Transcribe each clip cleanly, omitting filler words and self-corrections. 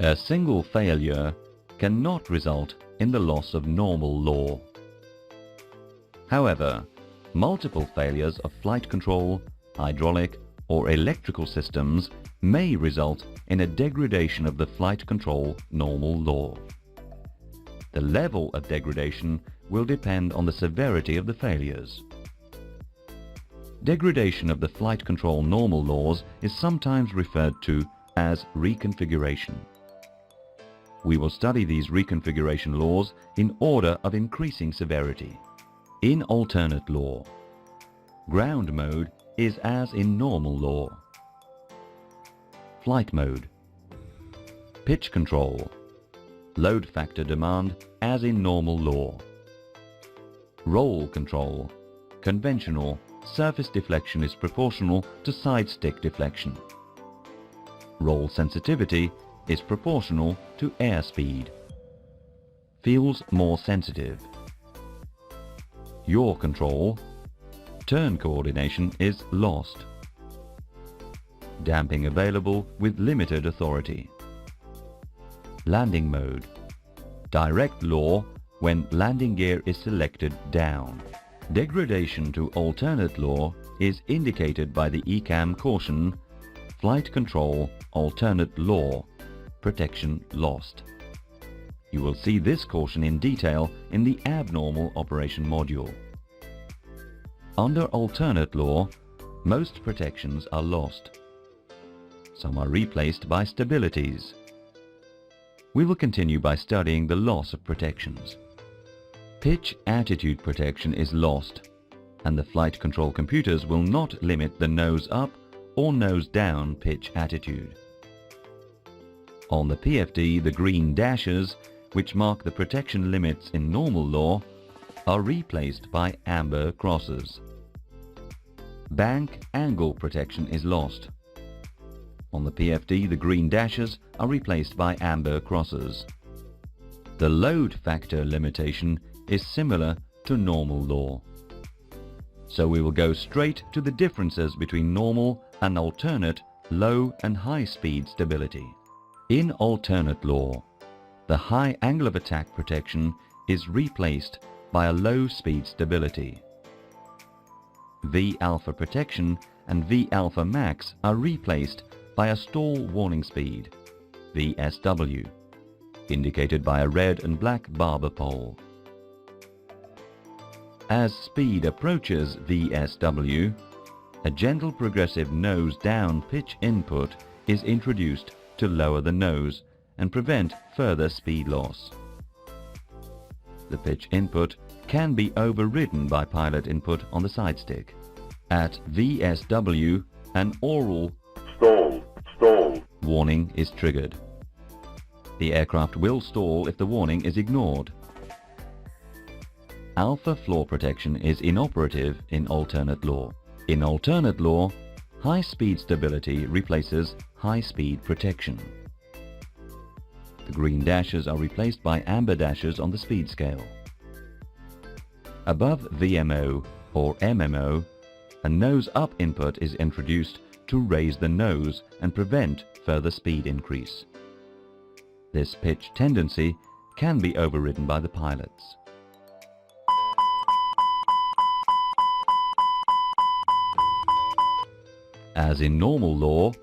A single failure cannot result in the loss of normal law. However, multiple failures of flight control, hydraulic or electrical systems may result in a degradation of the flight control normal law. The level of degradation will depend on the severity of the failures. Degradation of the flight control normal laws is sometimes referred to as reconfiguration. We will study these reconfiguration laws in order of increasing severity. In alternate law, ground mode is as in normal law. Flight mode, pitch control, load factor demand as in normal law. Roll control, conventional, surface deflection is proportional to side stick deflection. Roll sensitivity is proportional to airspeed. Feels more sensitive. Yaw control, turn coordination is lost. Damping available with limited authority. Landing mode, direct law when landing gear is selected down. Degradation to alternate law is indicated by the ECAM caution, flight control alternate law, protection lost. You will see this caution in detail in the abnormal operation module. Under alternate law, most protections are lost. Some are replaced by stabilities. We will continue by studying the loss of protections. Pitch attitude protection is lost, and the flight control computers will not limit the nose up or nose down pitch attitude. On the PFD, the green dashes, which mark the protection limits in normal law, are replaced by amber crosses. Bank angle protection is lost. On the PFD, the green dashes are replaced by amber crosses. The load factor limitation is similar to normal law. So we will go straight to the differences between normal and alternate low and high speed stability. In alternate law, the high angle of attack protection is replaced by a low speed stability. V alpha protection and V alpha max are replaced by a stall warning speed, VSW, indicated by a red and black barber pole. As speed approaches VSW, a gentle progressive nose down pitch input is introduced to lower the nose and prevent further speed loss. The pitch input can be overridden by pilot input on the side stick. At VSW, an oral stall warning is triggered. The aircraft will stall if the warning is ignored. Alpha floor protection is inoperative in alternate law. In alternate law, high speed stability replaces high speed protection. The green dashes are replaced by amber dashes on the speed scale. Above VMO or MMO, a nose-up input is introduced to raise the nose and prevent further speed increase. This pitch tendency can be overridden by the pilots. As in normal law,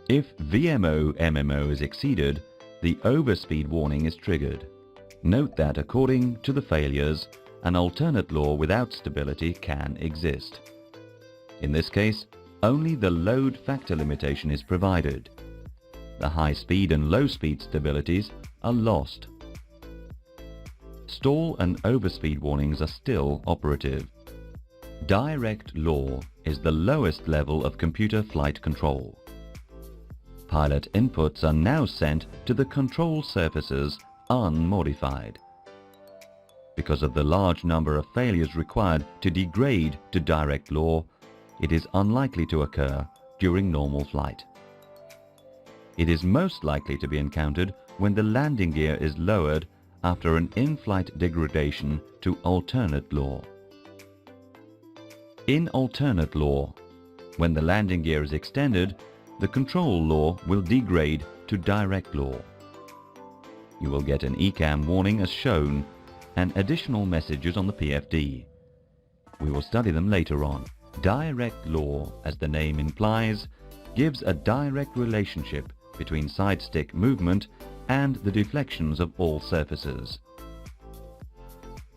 if VMO-MMO is exceeded, the overspeed warning is triggered. Note that according to the failures, an alternate law without stability can exist. In this case, only the load factor limitation is provided. The high speed and low speed stabilities are lost. Stall and overspeed warnings are still operative. Direct law is the lowest level of computer flight control. Pilot inputs are now sent to the control surfaces unmodified. Because of the large number of failures required to degrade to direct law, it is unlikely to occur during normal flight. It is most likely to be encountered when the landing gear is lowered after an in-flight degradation to alternate law. In alternate law, when the landing gear is extended, the control law will degrade to direct law. You will get an ECAM warning as shown and additional messages on the PFD. We will study them later on. Direct law, as the name implies, gives a direct relationship between side stick movement and the deflections of all surfaces.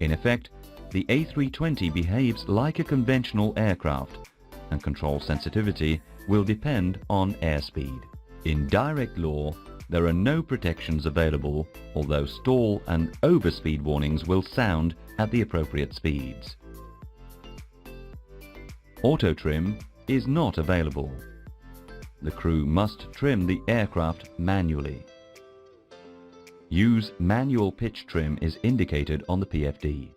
In effect, the A320 behaves like a conventional aircraft, and control sensitivity will depend on airspeed. In direct law, there are no protections available, although stall and overspeed warnings will sound at the appropriate speeds. Auto trim is not available. The crew must trim the aircraft manually. Use manual pitch trim is indicated on the PFD.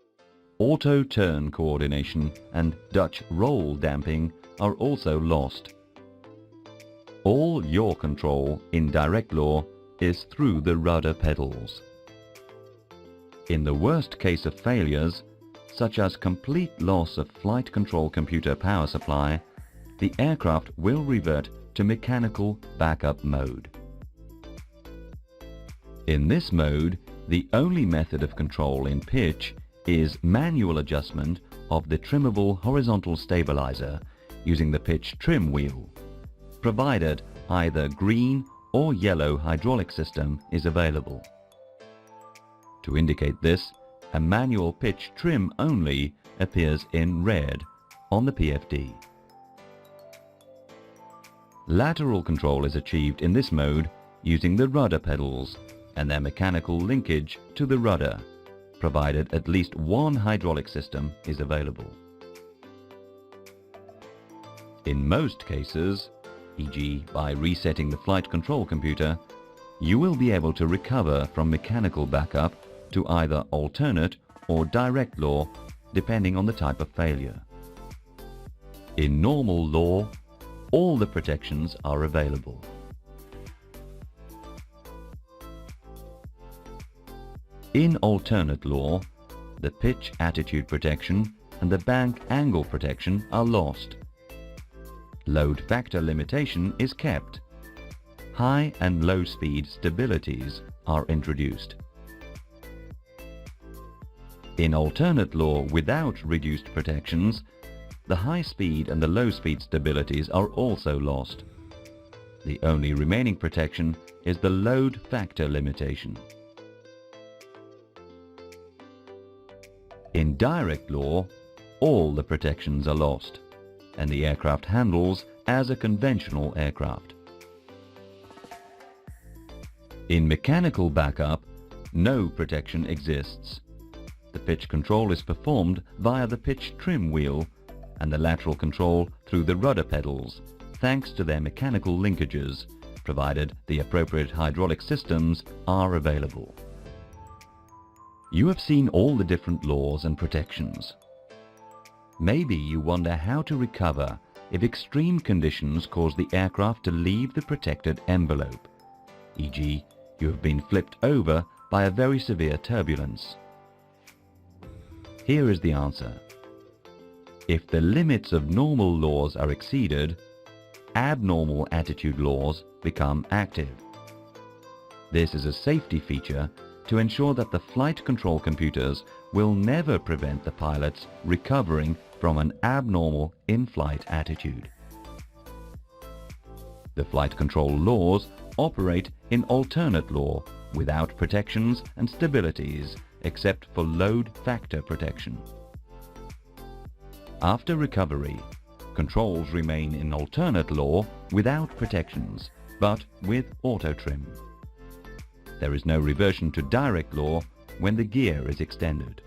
Auto turn coordination and Dutch roll damping are also lost. All yaw control in direct law is through the rudder pedals. In the worst case of failures, such as complete loss of flight control computer power supply, the aircraft will revert to mechanical backup mode. In this mode, the only method of control in pitch is manual adjustment of the trimmable horizontal stabilizer using the pitch trim wheel, provided either green or yellow hydraulic system is available. To indicate this, a manual pitch trim only appears in red on the PFD. Lateral control is achieved in this mode using the rudder pedals and their mechanical linkage to the rudder, provided at least one hydraulic system is available. In most cases, e.g. by resetting the flight control computer, you will be able to recover from mechanical backup to either alternate or direct law, depending on the type of failure. In normal law, all the protections are available. In alternate law, the pitch attitude protection and the bank angle protection are lost. Load factor limitation is kept. High and low speed stabilities are introduced. In alternate law without reduced protections, the high speed and the low speed stabilities are also lost. The only remaining protection is the load factor limitation. In direct law, all the protections are lost, and the aircraft handles as a conventional aircraft. In mechanical backup, no protection exists. The pitch control is performed via the pitch trim wheel and the lateral control through the rudder pedals, thanks to their mechanical linkages, provided the appropriate hydraulic systems are available. You have seen all the different laws and protections. Maybe you wonder how to recover if extreme conditions cause the aircraft to leave the protected envelope, e.g. you have been flipped over by a very severe turbulence. Here is the answer. If the limits of normal laws are exceeded, abnormal attitude laws become active. This is a safety feature to ensure that the flight control computers will never prevent the pilots recovering from an abnormal in-flight attitude. The flight control laws operate in alternate law without protections and stabilities except for load factor protection. After recovery, controls remain in alternate law without protections, but with auto trim. There is no reversion to direct law when the gear is extended.